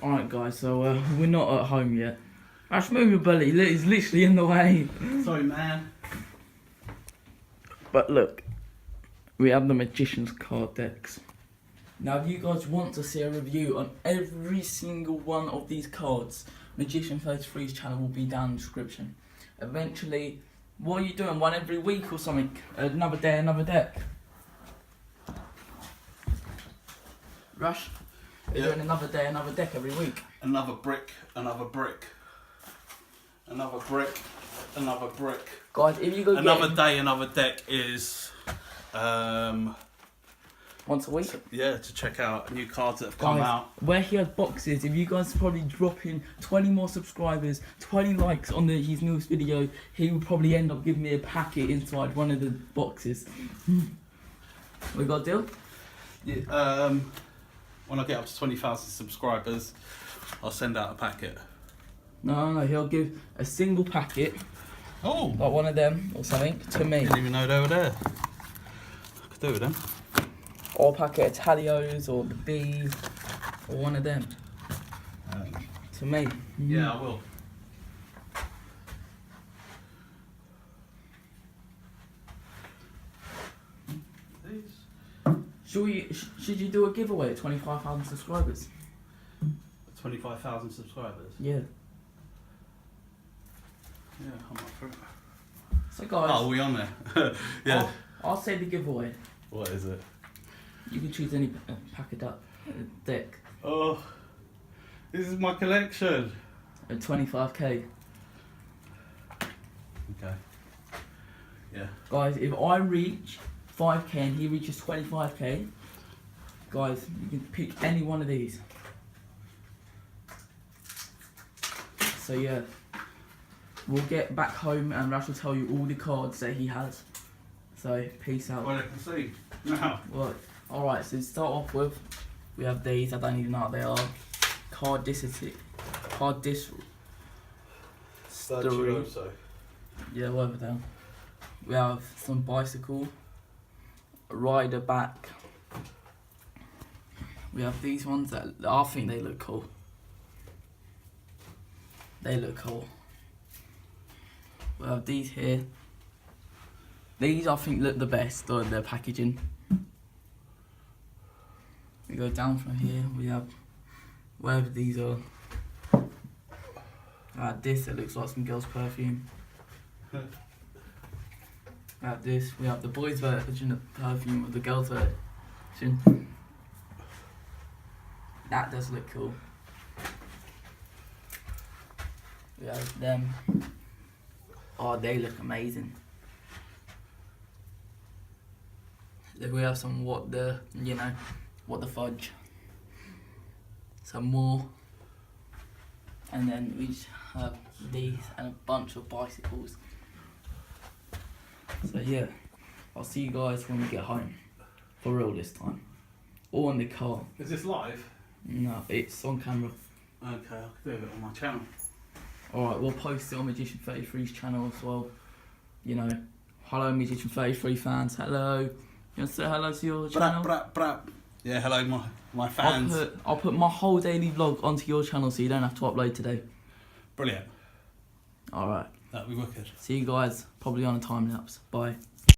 Alright guys, so we're not at home yet. Ash, move your belly, he's literally in the way. Sorry, man. But look, we have the Magician's card decks. Now if you guys want to see a review on every single one of these cards, Magician 33's channel will be down in the description. Eventually, what are you doing? One every week or something? Another day, another deck? Rush? You're doing another day, another deck every week? Another brick, another brick. Another brick, another brick. Guys, if you go Another day, another deck is... once a week? Yeah, to check out new cards that have come Guys, out. where he has boxes, if you guys probably drop in 20 more subscribers, 20 likes on his newest video, he will probably end up giving me a packet inside one of the boxes. We got a deal? Yeah, when I get up to 20,000 subscribers, I'll send out a packet. No, he'll give a single packet, Oh! like one of them or something, to me. Didn't even know they were there. I could do with them. Or a packet of Talios or the Bees, or one of them. To me. Yeah, I will. Should you do a giveaway at 25,000 subscribers? 25,000 subscribers? Yeah. Yeah, I'm up for it. So guys, Oh, are we on there? Yeah. I'll say the giveaway. What is it? You can choose any packet up deck Oh, this is my collection. at 25k. Okay. Yeah. Guys, if I reach 5k and he reaches 25k, guys, you can pick any one of these. So yeah, we'll get back home and Rush will tell you all the cards that he has. So peace out. Well, I can see now. Well, alright, so to start off with, we have these, I don't even know what they are. Card disc. Virtuoso. Yeah, whatever they are. We have some bicycle, rider back. We have these ones that I think they look cool. They look cool. We have these here. These I think look the best, or their packaging. We go down from here, we have whatever these are. This, it looks like some girl's perfume. We have this, we have the boys' version of perfume or the girls' version. That does look cool. We have them. Oh, they look amazing. Then we have some what the fudge. Some more. And then we just have these and a bunch of bicycles. So yeah, I'll see you guys when we get home. For real this time. Or in the car. Is this live? No, it's on camera. Okay, I'll do it on my channel. Alright, we'll post it on Magician 33's channel as well. You know, hello Magician 33 fans, hello. You want to say hello to your channel? Brap. Yeah, hello my fans. I'll put my whole daily vlog onto your channel so you don't have to upload today. Brilliant. Alright. That'd be wicked. See you guys probably on a time lapse. Bye.